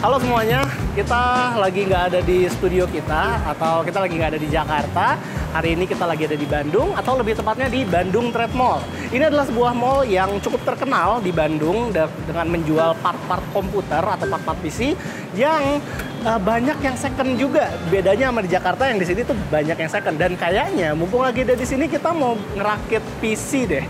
Halo semuanya, kita lagi nggak ada di studio kita, atau kita lagi nggak ada di Jakarta. Hari ini kita lagi ada di Bandung, atau lebih tepatnya di Bandung Trade Mall. Ini adalah sebuah mall yang cukup terkenal di Bandung dengan menjual part-part komputer atau part-part PC yang banyak yang second juga. Bedanya sama di Jakarta yang di sini tuh banyak yang second. Dan kayaknya mumpung lagi ada di sini kita mau ngerakit PC deh.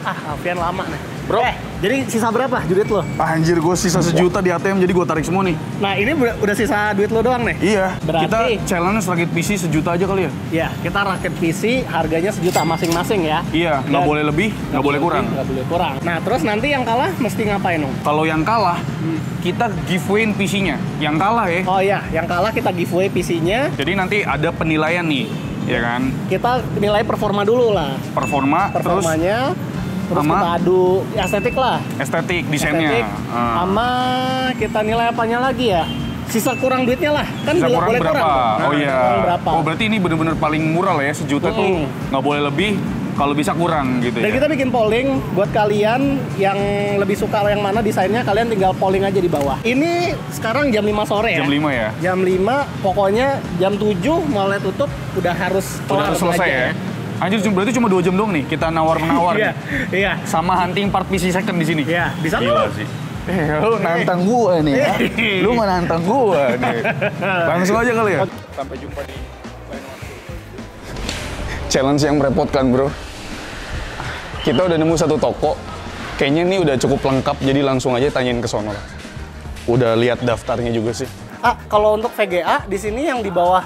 Alfian lama nih. Bro, jadi sisa berapa duit lo? Anjir, gue sisa 1 juta di ATM, jadi gue tarik semua nih. Nah, ini udah sisa duit lo doang nih? Iya, berarti kita challenge rakit PC 1 juta aja kali ya? Iya, kita rakit PC harganya 1 juta masing-masing ya? Iya, nggak boleh lebih, nggak boleh kurang. Nggak boleh kurang. Nah, terus nanti yang kalah mesti ngapain dong? Kalau yang kalah, kita giveaway PC-nya. Yang kalah ya. Oh iya, yang kalah kita giveaway PC-nya. Jadi nanti ada penilaian nih, ya kan? Kita nilai performa dulu lah. Performanya, terus sama kita adu estetik lah. Estetik, desainnya. Sama kita nilai apanya lagi ya? Sisa kurang duitnya lah. Kan Bisa kurang boleh berapa? kurang. Oh iya. Berapa? Oh berarti ini bener-bener paling murah lah ya, 1 juta tuh nggak boleh lebih, kalau bisa kurang gitu Dan ya. kita bikin polling buat kalian yang lebih suka yang mana desainnya, kalian tinggal polling aja di bawah. Ini sekarang jam 5 sore ya? Jam 5 ya? Jam 5, pokoknya jam 7 mulai tutup udah harus Udah harus selesai ya? Anjir, berarti cuma 2 jam dong nih kita nawar-menawar nih. Iya. Sama hunting part PC second di sini. Iya, bisa Gila tuh. sih. Lu nantang gua nih ya. Lu mah nantang gua nih. Langsung aja kali ya. Sampai jumpa di lain waktu. Challenge yang merepotkan, bro. Kita udah nemu satu toko. Kayaknya ini udah cukup lengkap, jadi langsung aja tanyain ke sono. Udah lihat daftarnya juga sih. Kalau untuk VGA di sini yang di bawah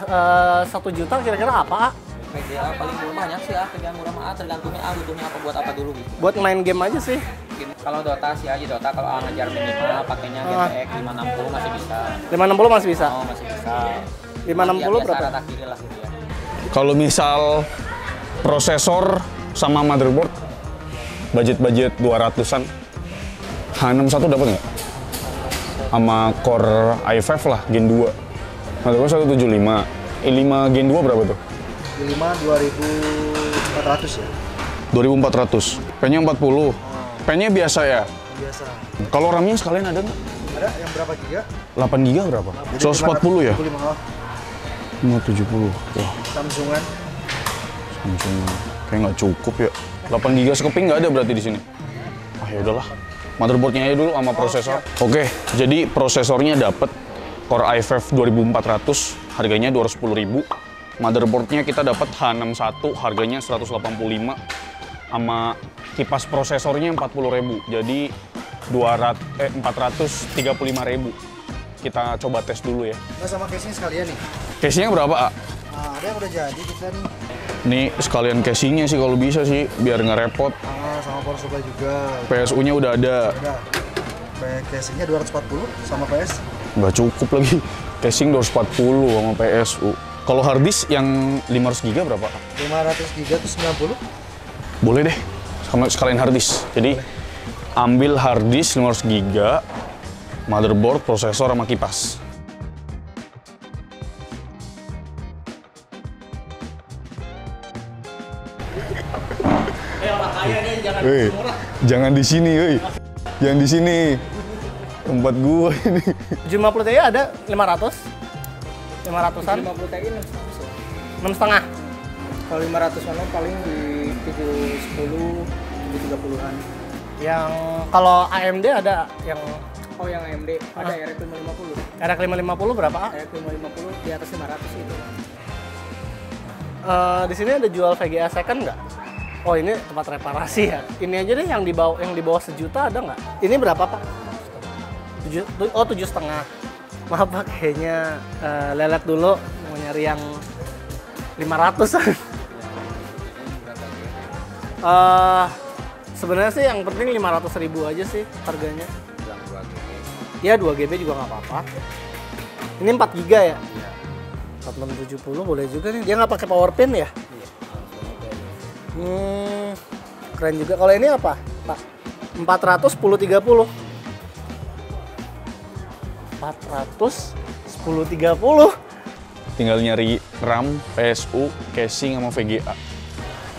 1 juta kira-kira apa? VGA paling murah banyak sih VGA murah mah tergantungnya butuhnya apa buat apa dulu gitu. Buat main game aja sih. Kalau Dota sih aja Dota, kalau ngejar minimal pakainya GTX 560 masih bisa. 560 masih bisa? Oh masih bisa. 560 berapa? Rata kiri lah gitu ya. Kalau misal prosesor sama motherboard, budget 200-an. H61 dapat nggak? Sama Core i5 lah, Gen 2. Motherboard 175. i5 Gen 2 berapa tuh? i5 2400 ya? 2400. Pen-nya 40. Pen-nya biasa ya? Biasa. Kalau RAM-nya sekalian ada nggak? Ada yang berapa giga? 8 GB berapa? 140 ya? 570. 570. Wah, Samsungan. Samsung. Kayak nggak cukup ya. 8 GB sekeping nggak ada berarti di sini. Ya udahlah. Motherboardnya aja dulu sama prosesor. Oke, jadi prosesornya dapet Core i5 2400, harganya 210.000. Motherboardnya kita dapat H61, harganya 185. Sama kipas prosesornya 40.000. Jadi 435.000. Kita coba tes dulu ya. Nah, sama case-nya sekalian nih. Case-nya berapa, A? Nah, ada yang udah jadi kita nih. Nih sekalian casingnya sih kalau bisa sih, biar nggak repot. Sama power supply juga. PSU-nya udah ada. Ada. Casingnya 240 sama PS. Nggak cukup lagi. Casing 240 sama PSU. Kalau hard disk yang 500 GB berapa? 500 giga tuh 90. Boleh deh, sama sekalian hard disk. Jadi ambil hard disk 500 GB, motherboard, prosesor, sama kipas. Orang kaya nih, jangan murah. Jangan di sini, jangan di sini. Tempat gua ini. 750 Ti ada 500. 500-an. 50 Ti 6,5. Kalau 500 mana paling di 710, 730-an. Yang kalau AMD ada yang Oh yang AMD ada RX 550. RX 550 berapa? RX 550 di atas 500 itu. Di sini ada jual VGA second nggak? Oh ini tempat reparasi ya. Ini aja deh yang di bawah 1 juta ada nggak? Ini berapa Pak? 7,5. Maaf Pak, kayaknya lelet dulu mau nyari yang 500-an. Sebenarnya sih yang penting 500.000 aja sih harganya. Ya 2 GB juga nggak apa-apa. Ini 4 GB ya? Iya. 4670 boleh juga nih. Dia nggak pakai power pin ya? Iya. Keren juga. Kalau ini apa, Pak? 41030. 41030. Tinggal nyari RAM, PSU, casing, sama VGA.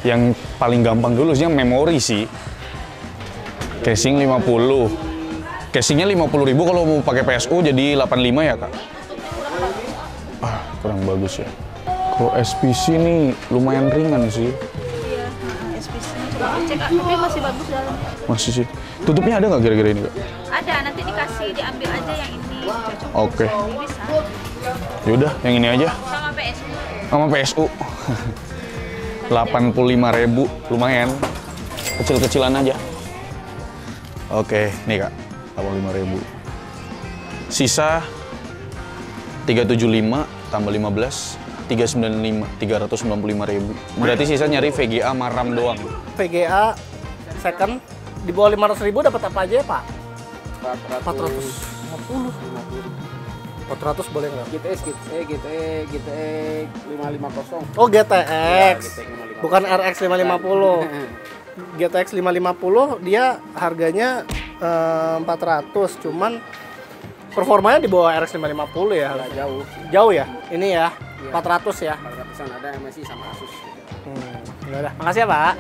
Yang paling gampang dulu sih yang memori sih. Casing 50. Casingnya 50.000 kalau mau pakai PSU jadi 85 ya kak? Kurang bagus ya. Kalau SPC nih lumayan ringan sih. Iya, SPC-nya coba cek, tapi masih bagus dalamnya. Masih sih. Tutupnya ada nggak kira-kira ini kak? Ada, nanti dikasih, diambil aja yang ini cocok. Oke. Bisa. Yaudah, yang ini aja. Sama PSU. Sama PSU. 85.000, lumayan. Kecil-kecilan aja. Oke, nih kak. 85.000. Sisa 375 tambah 15, 395, 395.000. Berarti sisa nyari VGA sama RAM doang. VGA second di bawah 500.000 dapat apa aja ya Pak? 400 boleh nggak? GTX 550. Oh GTX, GTX 550. bukan RX 550. GTX 550 dia harganya 400, cuman performanya di bawah RX 550 ya. Nggak jauh. Jauh ya? Ini ya, 400 ya. 400-an ada MSI sama Asus. Ya udah, makasih ya Pak.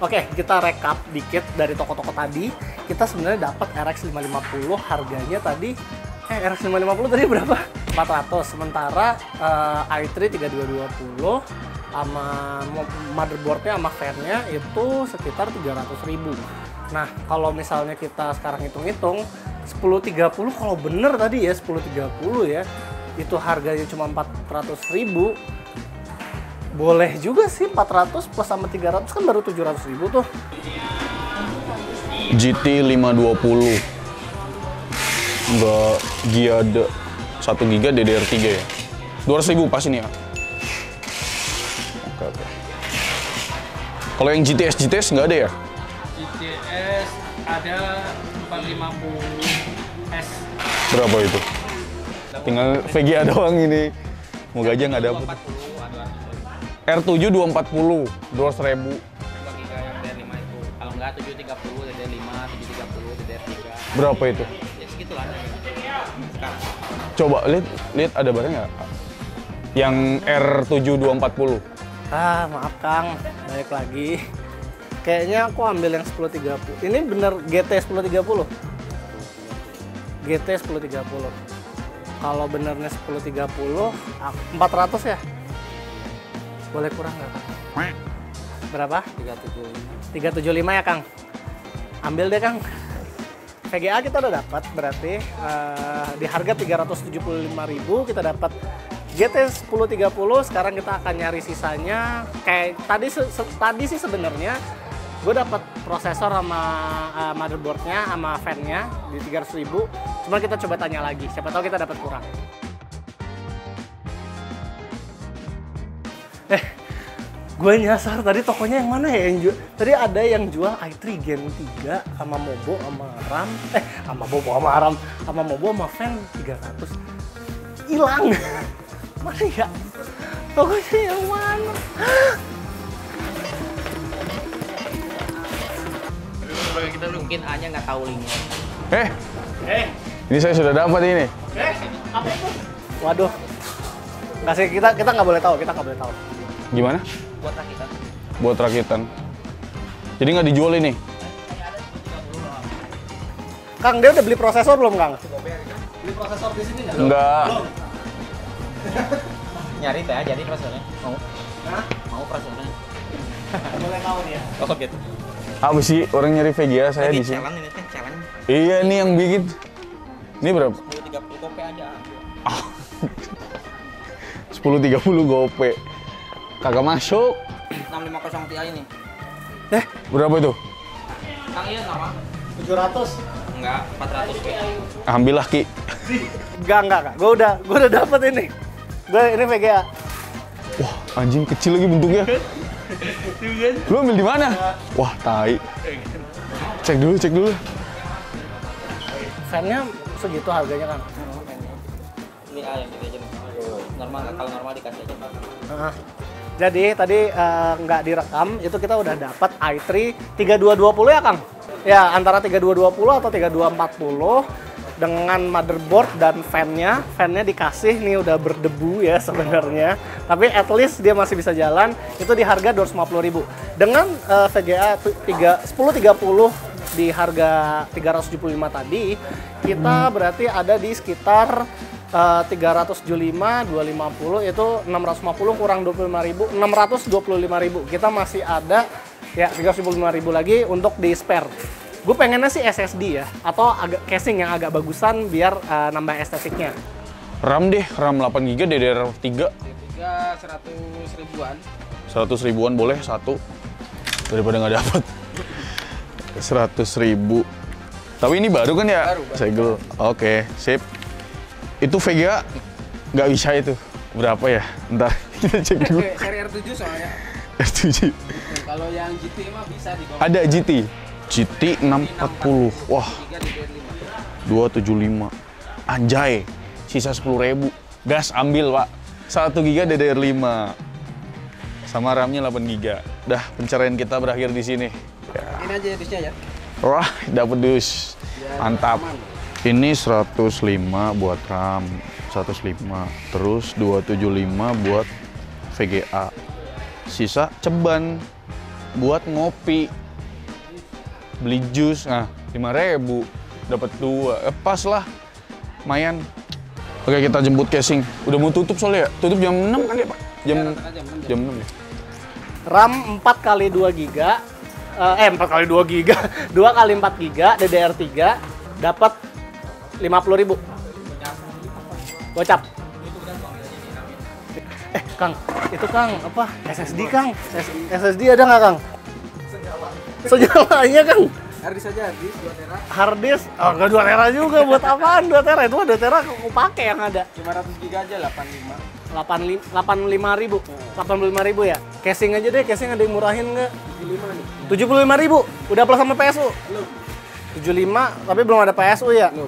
Oke, kita rekap dikit dari toko-toko tadi. Kita sebenarnya dapat RX 550 harganya tadi RX 550 tadi berapa? 400. Sementara i3 3220 sama motherboardnya sama fan-nya itu sekitar 300.000. Nah, kalau misalnya kita sekarang hitung-hitung 1030 kalau bener tadi ya 1030 ya, itu harganya cuma 400.000. Boleh juga sih 400 plus sama 300 kan baru 700.000 tuh. GT 520. Enggak Giada 1 GB DDR3 ya. 200.000 pas ini ya. Oke. Kalau yang GTS nggak ada ya? GTS ada 450S. Berapa itu? Tinggal VGA doang ini. Moga aja nggak dapet. R7 240, 200.000. Bagi yang DDR5 itu. Kalau nggak 730, DDR5, 730, DDR3. Berapa itu? Ya segitulah. Sekarang. Coba lihat ada barang nggak? Yang R7 240. Maaf Kang, balik lagi. Kayaknya aku ambil yang 1030. Ini bener GT 1030. GT 1030. Kalau benernya 1030, 400 ya? Boleh kurang nggak Kang? Berapa? 375 ya Kang. Ambil deh Kang. VGA kita udah dapat berarti di harga 375.000 kita dapat GT 1030. Sekarang kita akan nyari sisanya. Kayak tadi sih sebenarnya gue dapat prosesor sama motherboardnya sama fan-nya di 300.000. Cuma kita coba tanya lagi. Siapa tahu kita dapat kurang. Gue nyasar tadi tokonya yang mana ya yang jual? Tadi ada yang jual i3 Gen 3 sama Mobo sama RAM, sama Mobo sama RAM, sama Mobo sama fan 300. Hilang. Mana ya? Tokonya yang mana? Kita mungkin A-nya nggak tahu linknya. Ini saya sudah dapat ini. Apa itu? Waduh. Nggak sih, kita nggak boleh tahu, Gimana? Buat rakitan. Buat rakitan. Jadi nggak dijual ini? Kang, dia udah beli prosesor belum, Kang? Beli prosesor di sini nggak? Enggak. Nyari teh, jadi prosesornya. Mau? Hah? Mau prosesornya? Boleh tahu dia. Oh gitu. Apa sih orang nyari VGA saya di sini? Challenge ini teh, challenge. Iya, ini yang bikin. Ini berapa? 1030 kopi aja. 1030 gope. Kagak masuk. 650 Ti ini. Berapa itu? Kang iya sama? 700. Enggak, 400 P. Ambillah Ki. Enggak. Gue udah dapet ini. Ini VGA. Wah, anjing kecil lagi bentuknya. Lu ambil di mana? Wah, tai. Cek dulu. Fan-nya segitu harganya, Kang. Ini A yang gede aja nih. Normal nggak? Kalau normal dikasih aja. Jadi tadi nggak direkam, itu kita udah dapat i3 3220 ya Kang? Ya, antara 3220 atau 3240 dengan motherboard dan fan-nya dikasih nih udah berdebu ya sebenarnya. Tapi at least dia masih bisa jalan, itu di harga 250.000. Dengan VGA 1030 di harga 375 tadi, kita berarti ada di sekitar 375, 250 itu 650 kurang 25.000, 625.000. Kita masih ada ya 375.000 lagi untuk di spare. Gue pengennya sih SSD ya, atau agak casing yang agak bagusan biar nambah estetiknya. RAM deh, RAM 8GB DDR3. 100 ribuan. 100 ribuan boleh satu, daripada nggak dapat. 100.000. Tapi ini baru kan ya? Baru. Segel. Oke, sip. Itu VGA nggak bisa itu. Berapa ya? Ntar kita cek dulu. Seri R7 soalnya. R7. Kalau yang GT mah bisa di bawah. Ada GT. GT 640. Wah, 275. Anjay. Sisa 10.000. Gas ambil, Pak. 1 GB DDR5. Sama RAM-nya 8 GB. Dah, pencarian kita berakhir di sini. Ini aja dusnya ya. Wah, dapet dus. Mantap. Ini 105 buat RAM, 105. Terus 275 buat VGA. Sisa ceban buat ngopi. Beli jus, nah 5.000. Dapat 2. Pas lah. Lumayan. Oke, kita jemput casing. Udah mau tutup soalnya ya? Tutup jam 6 kan ya, Pak? Jam 6 ya? RAM 4 kali 2 GB, 4 kali 2 GB, 2 kali 4 GB, DDR3, dapat 50.000. Gocap. Kang, itu Kang, apa? SSD Kang? SSD ada nggak Kang? Senyalanya Kang? Harddisk aja, harddisk 2 tera. Harddisk? Oh, nggak 2 tera juga, buat apaan 2 tera? Itu 2 tera aku pakai yang ada. 500 GB aja 85. 85.000 ya? Casing aja deh, casing ada yang murahin nggak? 75 nih. 75.000? Udah plus sama PSU? Belum. 75, tapi belum ada PSU ya? Belum.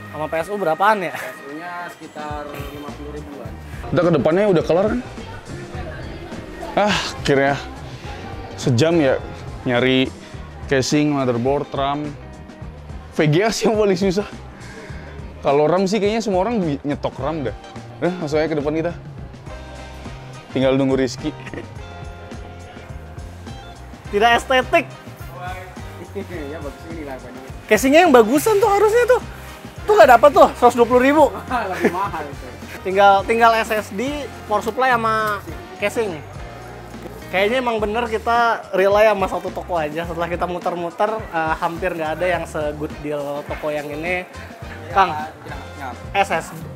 Sama PSU berapaan ya? PSU-nya sekitar 50 ribuan. Kita ke depannya udah kelar kan? Akhirnya sejam ya nyari casing, motherboard, RAM. VGA sih yang paling susah. Kalau RAM sih kayaknya semua orang nyetok RAM dah. Langsung aja ke depan kita. Tinggal nunggu Rizky. Tidak estetik. Ya bagus ini lah banyak. Casingnya yang bagusan tuh harusnya tuh. Tuh nggak dapat tuh, 120.000. Lebih mahal itu. Tinggal SSD, power supply sama casing. Kayaknya emang bener kita rely sama satu toko aja. Setelah kita muter-muter, hampir nggak ada yang se-good deal toko yang ini. Kang,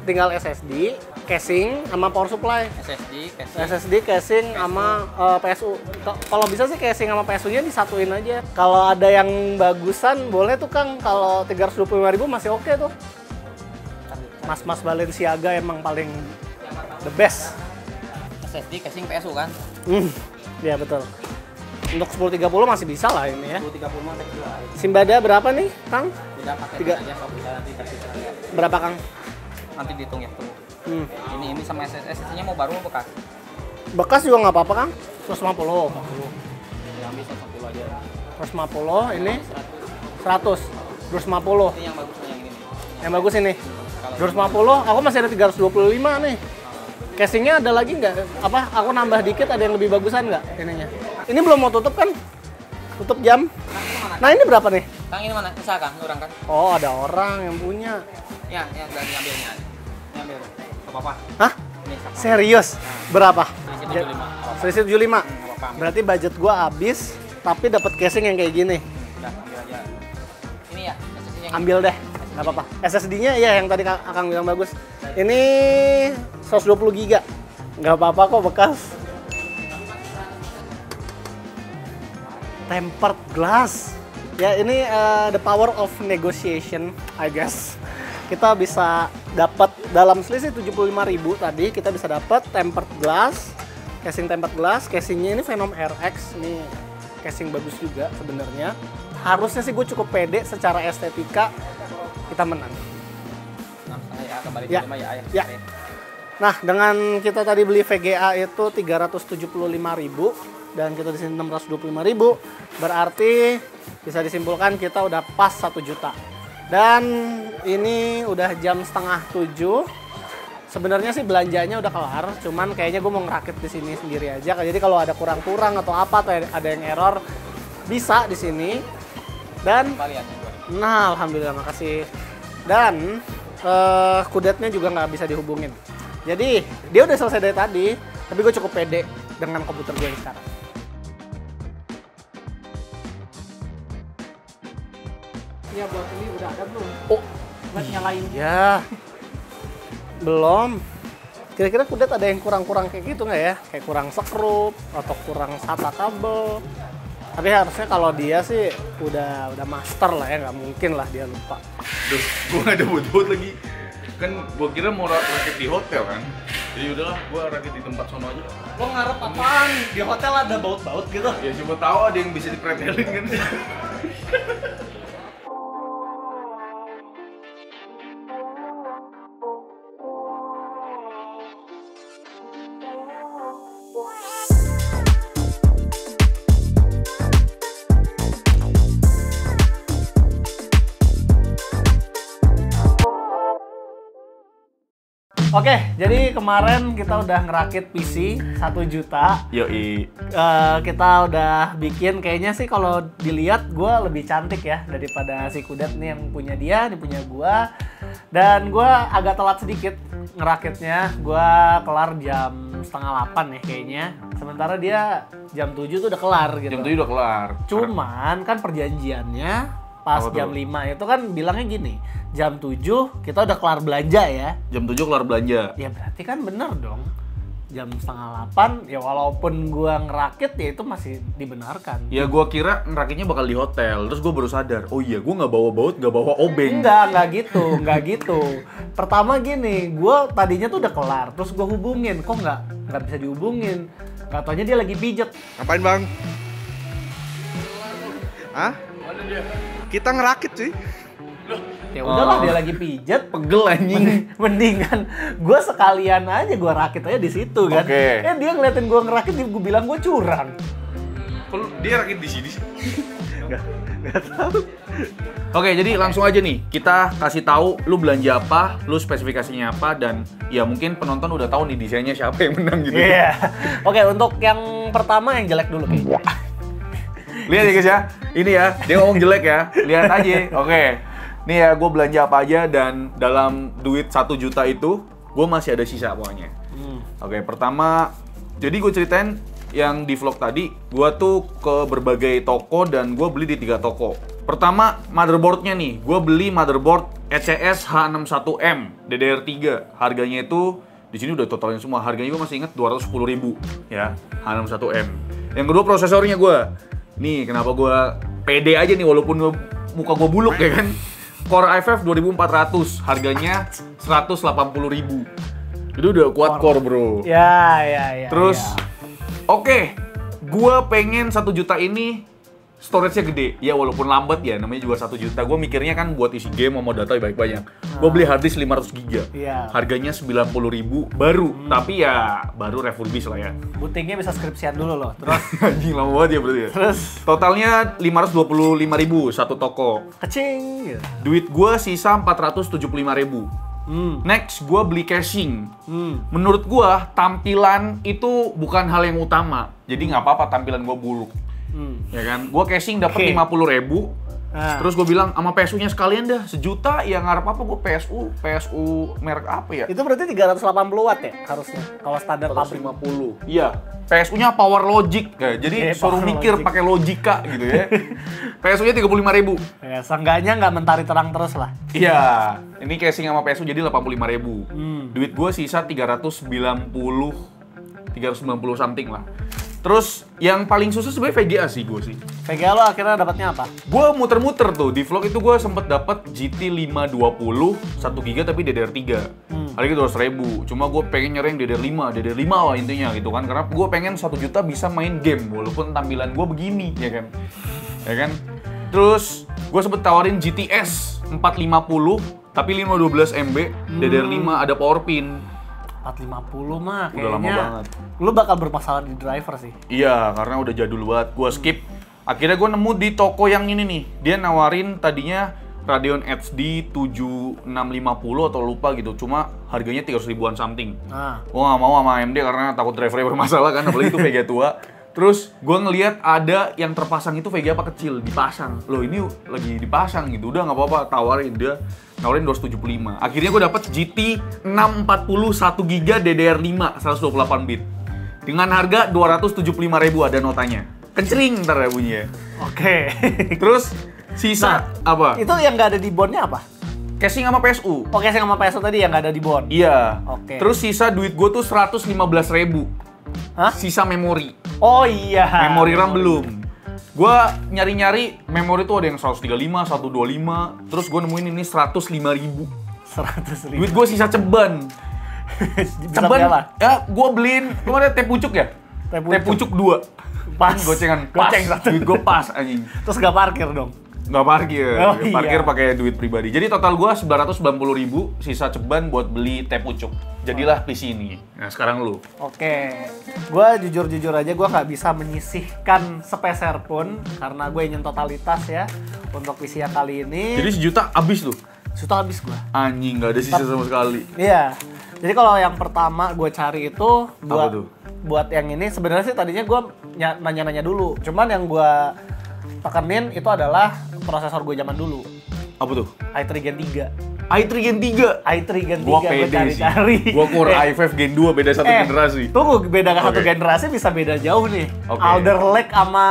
tinggal SSD, casing, sama power supply. SSD, casing, sama PSU. Kalau bisa sih casing sama PSU-nya disatuin aja. Kalau ada yang bagusan, boleh tuh Kang. Kalau 325.000 masih oke tuh. Mas-mas Balenciaga emang paling the best. SSD, casing, PSU kan? Iya betul. Untuk 1030 masih bisa lah ini ya. 1030 mah kecil. Simbada berapa nih, Kang? Udah pakai Tiga. aja, kalau bisa nanti kasih tenaga. Berapa, Kang? Nanti dihitung ya, tunggu. Ini sama SSD-nya mau baru mau bekas? Bekas juga nggak apa-apa, Kang. 150. Yang bisa 10 aja. 150, ini 100. 250. Ini yang bagus yang ini. Yang bagus ini. 250, aku masih ada 325 nih. Casingnya ada lagi nggak? Apa? Aku nambah dikit, ada yang lebih bagusan nggak ininya? Ini belum mau tutup kan? Tutup jam. Nah ini berapa nih? Kang ini mana? Usaha Kang, orang kan? Oh ada orang yang punya. Ya, udah diambilnya. Diambil. Gak apa-apa. Hah? Ini sama. Serius? Berapa? Selisih 75. Selisih 75. Gak apa-apa. Berarti budget gua habis, tapi dapat casing yang kayak gini. Udah, ambil aja. Ini ya, SSD-nya. Ambil deh, nggak apa-apa. SSD-nya iya yang tadi Akang bilang bagus. Ini 120 GB. Nggak apa-apa kok bekas. Tempered glass. Ya ini the power of negotiation, I guess. Kita bisa dapat dalam selisih 75.000 tadi, kita bisa dapat tempered glass, casing tempered glass. Casingnya ini Venom RX, ini casing bagus juga sebenarnya. Harusnya sih gue cukup pede secara estetika kita menang. Ya, kembali Ya. 75 ya. Ya. Nah, dengan kita tadi beli VGA itu 375.000 dan kita di sini 625.000, berarti bisa disimpulkan kita udah pas 1 juta. Dan ini udah jam setengah 7. Sebenarnya sih belanjanya udah kelar, cuman kayaknya gue mau ngerakit di sini sendiri aja. Jadi kalau ada kurang-kurang atau apa atau ada yang error bisa di sini. Dan Kembaliannya 2000. nah, alhamdulillah, makasih. Dan kudetnya juga nggak bisa dihubungin. Jadi dia udah selesai dari tadi, tapi gue cukup pede dengan komputer gue yang sekarang. Ya buat ini udah ada belum? Oh, Buat nyalain. ya, belum. Kira-kira kudet ada yang kurang-kurang kayak gitu nggak ya? Kayak kurang sekrup atau kurang SATA kabel. Tapi harusnya kalau dia sih udah master lah ya, nggak mungkin lah dia lupa. Duh, gue gak ada buat lagi. Kan gue kira mau rakit di hotel kan. Jadi udahlah, gue rakit di tempat sono aja. Lo ngarep apaan? Di hotel ada baut-baut gitu? Ya coba tahu ada yang bisa dipretelin kan. Oke, jadi kemarin kita udah ngerakit PC 1 juta. Yoi. Kita udah bikin, kayaknya sih kalau dilihat gue lebih cantik ya daripada si kudet nih yang punya dia, ini punya gue. Dan gue agak telat sedikit ngerakitnya, gue kelar jam 7:30 ya kayaknya. Sementara dia jam 7 tuh udah kelar gitu. Jam 7 udah kelar. Cuman kan perjanjiannya pas Apa jam tuh? 5 itu kan bilangnya gini, jam 7 kita udah kelar belanja ya. Jam 7 kelar belanja. Ya berarti kan bener dong. Jam 7:30 ya walaupun gua ngerakit ya itu masih dibenarkan. Ya gue kira ngerakitnya bakal di hotel. Terus gue baru sadar, oh iya gue nggak bawa baut, nggak bawa obeng. Enggak gitu. Pertama gini, gua tadinya tuh udah kelar, terus gua hubungin, kok nggak bisa dihubungin. Katanya dia lagi pijet. Ngapain bang? Hah? Kita ngerakit cuy. Ya udahlah dia lagi pijet. Pegel anjing. Mendingan gue sekalian aja gue rakit aja di situ kan. Oke. Dia ngeliatin gue ngerakit, gue bilang gue curang. Kok dia rakit di sini sih? Oke, jadi langsung aja nih. Kita kasih tahu lu belanja apa, lu spesifikasinya apa, dan ya mungkin penonton udah tahu nih desainnya siapa yang menang gitu. Iya. Oke, untuk yang pertama yang jelek dulu kayaknya. Lihat ya guys ya. Ini ya, dia ngomong jelek ya. Lihat aja. Oke. Nih ya, gue belanja apa aja dan dalam duit 1 juta itu, gue masih ada sisa pokoknya. Oke, pertama, jadi gue ceritain yang di vlog tadi, gue tuh ke berbagai toko dan gue beli di 3 toko. Pertama, motherboardnya nih, gue beli motherboard ECS H61M DDR3. Harganya itu di sini udah totalin semua. Harganya gue masih inget 210.000 ya, H61M. Yang kedua prosesornya gue. Nih, kenapa gue pede aja nih walaupun muka gue buluk ya kan. Core i5 2400, harganya 180.000. Itu udah kuat core bro. Ya. Terus, oke, gua pengen 1 juta ini storage-nya gede. Ya walaupun lambat ya, namanya juga 1 juta. Gua mikirnya kan buat isi game mau data banyak-banyak. Gua beli hard disk 500 GB. Iya. Harganya 90.000 baru. Tapi ya baru refurbish lah ya. Bootingnya bisa skripsian dulu loh. Terus Anjing lama banget ya berarti ya. terus Totalnya 525.000 satu toko. kecing gitu. Duit gua sisa 475.000. Next, gua beli casing. Menurut gua, tampilan itu bukan hal yang utama. Jadi nggak apa-apa tampilan gua buruk. Ya kan? Gua casing dapat Oke. 50.000. Nah. Terus gue bilang sama PSU-nya sekalian dah, 1 juta ya ngarep apa gue PSU merek apa ya? Itu berarti 380 watt ya harusnya kalau standar pabrik. 150. Iya. PSU-nya Power Logic. Ya, jadi suruh Power mikir Logic. pakai logika gitu ya. PSU-nya 35.000. Ya, seenggaknya nggak mentari terang terus lah. Iya, ini casing sama PSU jadi 85.000. Duit gue sisa 390 something lah. Terus yang paling susah sebenarnya VGA sih gue sih. VGA lo akhirnya dapatnya apa? Gue muter-muter tuh di vlog itu gue sempet dapet GT 520 1 GB tapi DDR3. Harganya 200.000. Cuma gue pengen nyari yang DDR5 lah intinya gitu kan. Karena gue pengen 1 juta bisa main game walaupun tampilan gue begini ya kan. Ya kan. Terus gue sempet tawarin GTS 450 tapi 512 MB DDR5 ada power pin. 450 mah kayaknya Udah lama banget. lu bakal bermasalah di driver sih. Iya, karena udah jadul banget. Gua skip. Akhirnya gue nemu di toko yang ini nih. Dia nawarin tadinya Radeon HD 7650 atau lupa gitu. Cuma harganya 300 ribuan something. Nah, Gua nggak mau sama AMD karena takut drivernya bermasalah kan. Apalagi itu VGA tua. Terus gue ngeliat ada yang terpasang itu VGA apa kecil, dipasang. Loh ini lagi dipasang gitu, udah nggak apa-apa, tawarin 275. Akhirnya gue dapet GT 640 1GB DDR5 128 bit dengan harga 275.000, ada notanya. Kencring ntar ya bunyinya. Oke. Terus sisa apa? Itu yang nggak ada di bondnya apa? Casing sama PSU. Oh, casing sama PSU tadi yang nggak ada di bond. Iya. Oke. Terus sisa duit gue tuh 115.000. Hah? Sisa memori. Oh iya. Memori RAM belum. Gua nyari-nyari memori tuh ada yang 135, 125. Terus gue nemuin ini 105.000. 100.000. Duit gue sisa ceban. Bisa beli apa? Ya gue beliin, kemarin teh pucuk ya? Teh pucuk 2. Pas. Gocengan, pas. Goceng satu. Duit gue pas anjing. Terus nggak parkir dong. Nggak parkir, Oh, parkir iya. pakai duit pribadi. Jadi total gua 990.000, sisa ceban buat beli teh pucuk. Jadilah PC ini. Nah sekarang lu. Oke, gue jujur aja gue nggak bisa menyisihkan sepeser pun karena gue ingin totalitas ya untuk PC yang kali ini. Jadi sejuta abis tuh? Sudah habis gue. Anjing, nggak ada sisa sama sekali. Iya. Jadi kalau yang pertama gue cari itu buat tuh? buat yang ini sebenarnya sih tadinya gue nanya-nanya dulu. Cuman yang gue tekenin itu adalah prosesor gue zaman dulu. Apa tuh? i3 Gen 3. i3 Gen 3? i3 Gen 3 Gua gue pede sih. cari-cari. Gua Core i5 Gen 2, beda satu generasi. Tunggu, beda satu Oke. generasi bisa beda jauh nih. Oke. Alder Lake sama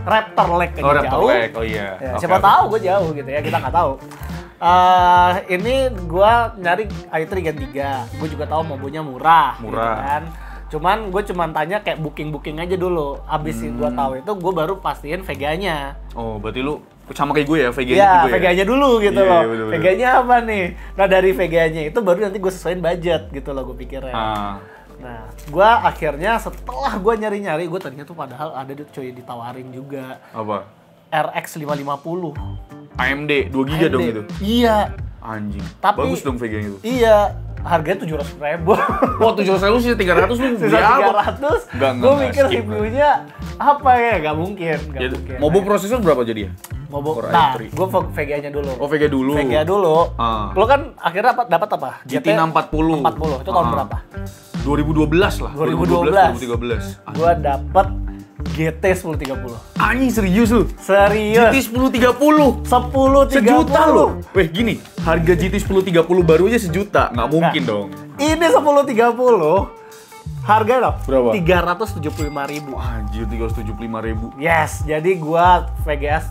Raptor Lake Oh, aja Raptor jauh. Lake, oh iya. Ya, Oke, siapa oke. tahu gue jauh gitu ya, kita nggak tahu. Ini gue nyari i3 Gen 3. Gue juga tahu mobilnya murah. Murah. Gitu kan. Gue cuman tanya kayak booking aja dulu. Abis gue tahu itu gue baru pastiin VGA-nya. Oh, berarti lu sama kayak gue ya, VGA-nya Iya, juga ya? VGA-nya dulu gitu Iya, loh. iya, bener-bener. VGA-nya apa nih? Nah dari VGA-nya itu baru nanti gue sesuaiin budget gitu loh gue pikirnya. Nah, gue akhirnya setelah gue nyari-nyari, gue tadinya tuh padahal ada cuy ditawarin juga Apa? RX 550. AMD 2 GB dong itu? Iya. Anjing, Tapi- bagus dong VGA-nya itu. Iya, harganya 700.000. Wah, 700.000 sih 300 lu beli Sisa apa? 300. Enggak, Gue mikir skip. CPU-nya apa ya? Gak mungkin. Ya, mungkin. Mobo prosesor berapa jadi ya? Core Core nah, i3. gue VGA-nya dulu. Oh, VGA dulu. VGA dulu. Ah. Lo kan akhirnya dapat apa? GT 640. 40. Itu tahun Ah. berapa? 2012 lah. 2012. 2013. Gue dapet GT 1030. Anjing serius lu? Serius. GT 1030. 1030. Sejuta lo. Weh gini, harga GT 1030 baru aja sejuta. Nggak mungkin Nah. dong. Ini 1030. Harga loh. Berapa? 375.000. Anjir 375.000. Yes, jadi gua VGS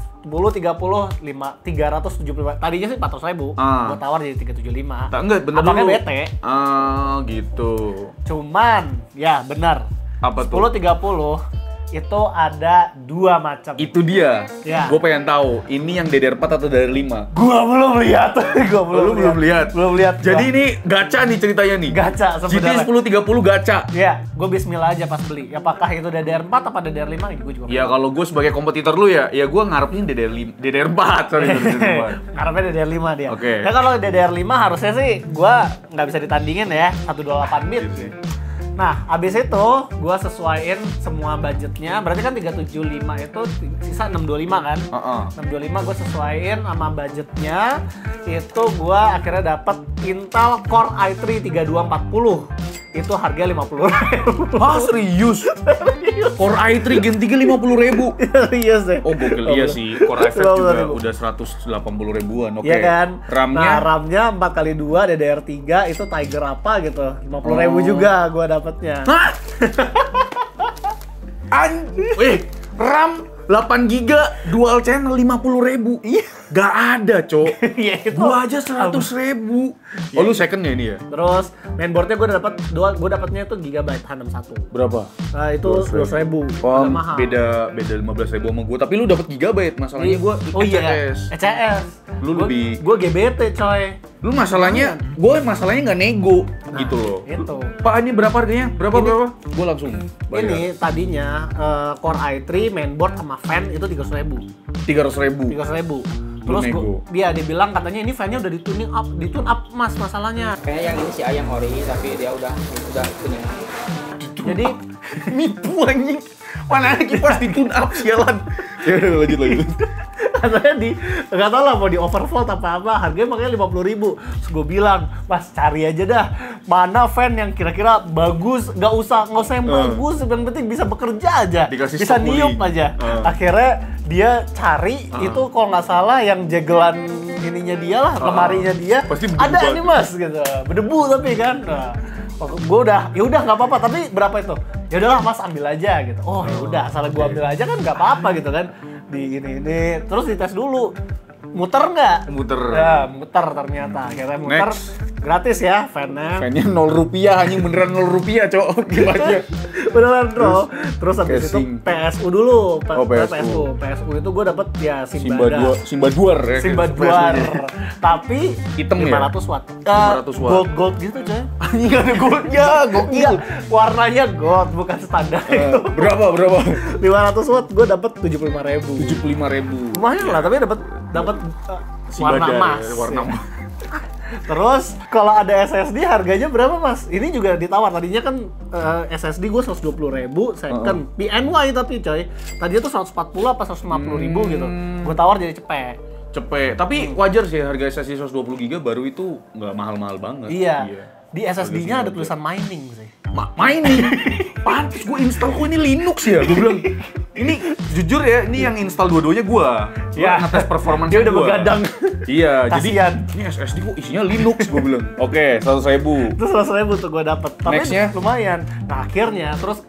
375. Tadinya sih 400.000. Ah. Gua tawar jadi 375. Tak enggak, bener Apakah dulu. bete? Ah, gitu. Cuman, ya benar. Apa tuh? 1030 itu ada dua macam. Itu dia. Ya. Gue pengen tahu, ini yang DDR4 atau DDR5? Gua belum lihat. Lu belum lihat? Belum lihat. Jadi ini gacha nih ceritanya nih. gacha GT sebenarnya. 1030 gacha. Ya, gue bismillah aja pas beli. Apakah itu DDR4 apa DDR5? Gue juga Ya kalau gue sebagai kompetitor lu ya gue ngarepin DDR4, sorry DDR4. Ngarepnya DDR5 dia. Oke. Ya kalau DDR5 harusnya sih gue nggak bisa ditandingin ya, 128 bit. Nah, abis itu gue sesuaiin semua budgetnya. Berarti kan 375 itu sisa 625 kan? 625 gue sesuaiin sama budgetnya. Itu gue akhirnya dapet Intel Core i3 3240. Itu harga 50.000. Hah serius? Core i3 Gen 3 50.000. Serius deh. Oh gokil, iya sih. Core i5 juga udah 180 ribuan. Oke. Iya kan? RAM-nya? Nah, RAM-nya 4x2 DDR3 itu Tiger apa gitu. 50.000 juga gua dapetnya. Hah? RAM 8 GB dual channel 50.000. Iya. Gak ada, Cok. Iya, itu. Gua aja 100.000. Oh, lu second ya ini ya? Terus mainboardnya gue dapet gue dapetnya itu Gigabyte H61. Berapa? Nah, itu 12.000. Oh, Agak mahal. beda 15.000 sama gua. Tapi lu dapat gigabyte, masalahnya gua Oh iya, ECS. ECS. Lu lebih- Gue GBT coy. Lu masalahnya, masalahnya nggak nego gitu loh. itu. Pak, ini berapa harganya? Berapa? Gua langsung bayar. Ini tadinya Core i3 mainboard sama fan itu 300.000. 300.000. 300.000. Lu Terus nego. dia bilang katanya ini fan-nya udah ditune up mas masalahnya. Kayaknya yang ini si ayam ori tapi dia udah punya. Jadi Nipu anjing. Mana ada kipas di tune up sialan. Ya udah lanjut. Katanya nggak tahu lah mau di overvolt apa harganya makanya 50.000. Terus gue bilang, Mas cari aja dah mana fan yang kira-kira bagus, nggak usah yang bagus, yang penting bisa bekerja aja, Dikasih bisa stok niup beli. aja. Akhirnya dia cari itu kalau nggak salah yang jegelan ininya dia lah, lemarinya dia Pasti berdebu ada banget. nih Mas gitu, berdebu tapi kan. Nah, gue udah ya udah nggak apa-apa, tapi berapa itu? Ya udahlah Mas ambil aja gitu. Oh ya udah, asal gue ambil aja kan nggak apa-apa gitu kan. Di ini terus dites dulu, muter nggak? Muter. Ya muter ternyata. Akhirnya muter Next. gratis ya fan-nya. Fan-nya 0 rupiah, anjing beneran 0 rupiah, Cok. Gimana? Beneran bro. Terus habis itu casing. PSU dulu. Oh, PSU. PSU itu gue dapet ya Simba Simbada. Duar ya. Simba Duar. Tapi Hitam ya? 500 watt. 500 watt. Gold gitu coy. Anjing ada goldnya, gokil. Iya, warnanya gold bukan standar itu. Berapa? 500 watt gue dapet 75.000. 75.000. Lumayan lah, tapi dapat warna Simbada, emas. warna ya. emas. Terus kalau ada SSD harganya berapa Mas? Ini juga ditawar. Tadinya kan SSD gue 120.000, second PNY tapi coy. Tadinya tuh 140 apa 150.000 gitu. Gue tawar jadi cepet. Cepet. Tapi wajar sih harga SSD 120 GB baru itu nggak mahal-mahal banget. Iya. Di SSD-nya ada tulisan mining sih. Mining. Pantes gue install kok ini Linux ya. Gue bilang ini jujur ya, ini yang install dua-duanya gue. Ya. Ngetes performance Dia udah begadang. Iya, Kasian. jadi ini SSD kok isinya Linux gue bilang. Oke, 100.000. Terus 100.000 tuh gue dapet. Tapi Next-nya? lumayan. Nah akhirnya terus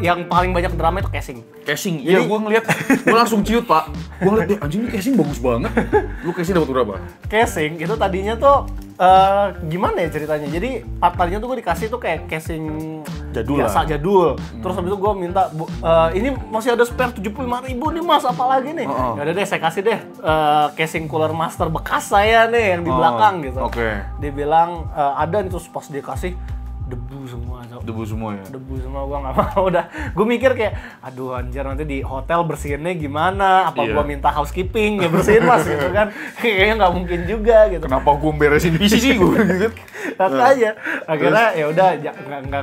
yang paling banyak drama itu casing. Casing, iya Jadi- gue ngeliat, gue langsung ciut pak. Gue ngeliat deh, anjing ini casing bagus banget. Lu casing dapat berapa? Casing itu tadinya tuh gimana ya ceritanya? Jadi tadinya tuh gue dikasih tuh kayak casing Jadul biasa lah. jadul. Terus habis itu gue minta ini masih ada spare 75.000 nih Mas, apalagi nih? Ya udah deh saya kasih deh casing Cooler Master bekas saya nih yang di belakang gitu. Oke. Dia bilang ada nih, terus pas dia kasih debu semua. Cok. Debu semua ya? Debu semua, gua nggak mau udah. Gue mikir kayak aduh anjir nanti di hotel bersihinnya gimana, apa Iya. gua minta housekeeping ya bersihin Mas gitu kan. Kayaknya nggak mungkin juga gitu. Kenapa gue beresin PC sih gue gitu? Makanya akhirnya ya udah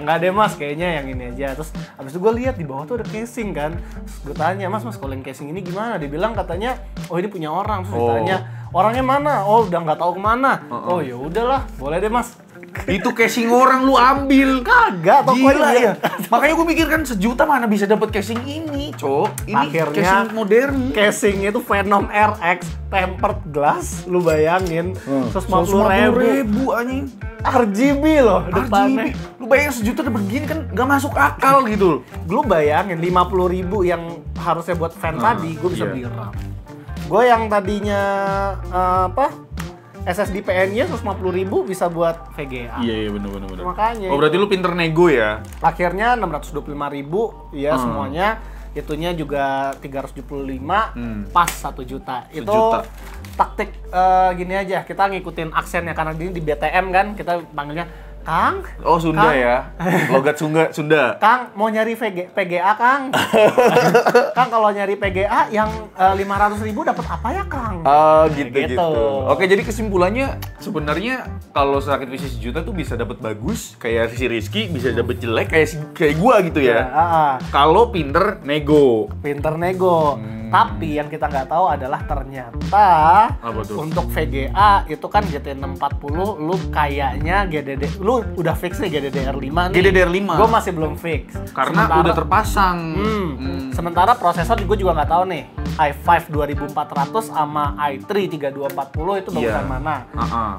nggak deh Mas, kayaknya yang ini aja. Terus habis itu gue lihat di bawah tuh ada casing kan. Terus gue tanya, Mas kalau yang casing ini gimana? Dia bilang katanya oh ini punya orang. Terus ditanya orangnya mana? Oh udah nggak tahu kemana. Oh ya udahlah, boleh deh Mas. Itu casing orang lu ambil. Kagak, tokonya Gila dia. ya. Makanya gue mikir kan sejuta mana bisa dapat casing ini, Cok. Ini Akhirnya casing modern. Casingnya itu Venom RX tempered glass, lu bayangin 150.000 anjing. RGB loh depannya. RGB. Lu bayangin sejuta dapat begini kan gak masuk akal gitu. Lu bayangin 50.000 yang harusnya buat fan tadi, gue bisa iya. beli RAM. Gue yang tadinya SSD PN-nya 150.000 bisa buat VGA. Iya bener. Makanya Oh berarti lu pinter nego ya? akhirnya 125.000 ya semuanya. Itunya juga 375 pas 1 juta. Itu Sejuta. taktik gini aja, kita ngikutin aksennya karena ini di BTM kan, kita panggilnya Kang. Oh Sunda Kang. ya? Logat Sunda. Kang, mau nyari PGA Kang? Kang kalau nyari PGA yang 500.000 dapat apa ya Kang? Oh gitu. Gitu. Oke jadi kesimpulannya sebenarnya kalau serakit PC sejuta tuh bisa dapat bagus kayak si Rizky, bisa dapat jelek kayak gua gitu ya. Kalau pinter nego. Pinter nego. Tapi yang kita nggak tahu adalah ternyata Apa tuh? untuk VGA itu kan GT640 lu kayaknya lu udah fix nih GDDR5 nih. GDDR5. Gue masih belum fix. Karena udah terpasang. Sementara prosesor gue juga nggak tahu nih. i5 2400 sama i3 3240 itu bagusan mana.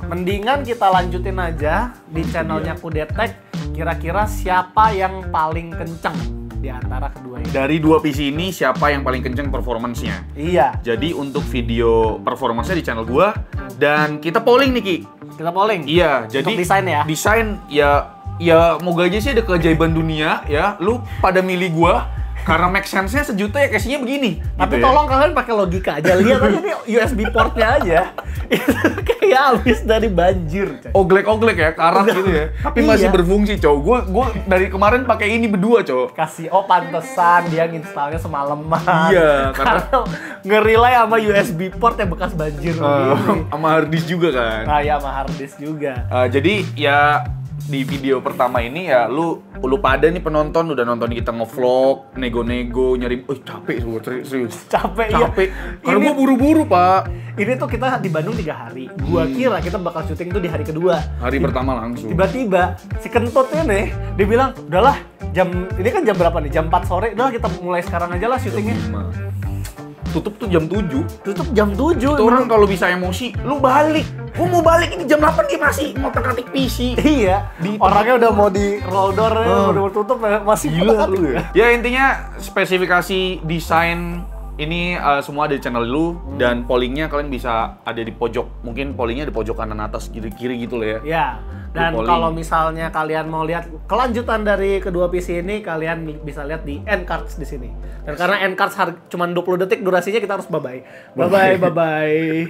Mendingan kita lanjutin aja di channelnya Kudetek. Kira-kira siapa yang paling kenceng di antara kedua ini? Dari dua PC ini siapa yang paling kenceng performance-nya? Iya. Jadi untuk video performance-nya di channel gua dan kita polling nih Ki. Kita polling. Iya, jadi Untuk desain ya. Desain ya moga aja sih ada keajaiban dunia ya. Lu pada milih gua karena make sense-nya sejuta ya casingnya begini. Tapi gitu ya. tolong kalian pakai logika aja. Lihat aja nih USB port-nya aja. Itu kayak habis dari banjir. Coy. Oglek-oglek ya, karat gitu ya. Tapi masih Iya. berfungsi, Cowok. Gua dari kemarin pakai ini berdua, Cowok. Kasih pantesan dia nginstalnya semalaman. Iya, karena nge-rely sama USB port yang bekas banjir begini. Sama hard disk juga kan. Nah ya sama hard disk juga. Jadi ya di video pertama ini ya lu lu pada nih penonton udah nonton kita ngevlog, nego-nego, nyari, capek serius. Capek ya. Karena gua buru-buru, Pak. Ini tuh kita di Bandung 3 hari. Gua kira kita bakal syuting tuh di hari kedua. Hari pertama langsung. Tiba-tiba si kentutnya nih, dia bilang, udahlah ini kan jam berapa nih? Jam 4 sore, udahlah kita mulai sekarang aja lah syutingnya. Tutup tuh jam 7. Tutup jam 7. Itu orang kalau bisa emosi, lu balik. Gua mau balik ini jam 8 dia masih ngotak-atik PC. Iya, orangnya udah mau di roll door, udah mau tutup, masih Gila lu ya. Ya intinya spesifikasi desain ini semua ada di channel lu dan pollingnya kalian bisa ada di pojok, mungkin pollingnya di pojok kanan atas kiri gitu loh ya. Ya, dan Polling. kalau misalnya kalian mau lihat kelanjutan dari kedua PC ini, kalian bisa lihat di end cards di sini. Dan karena end cards cuma 20 detik durasinya, kita harus bye-bye. Bye-bye.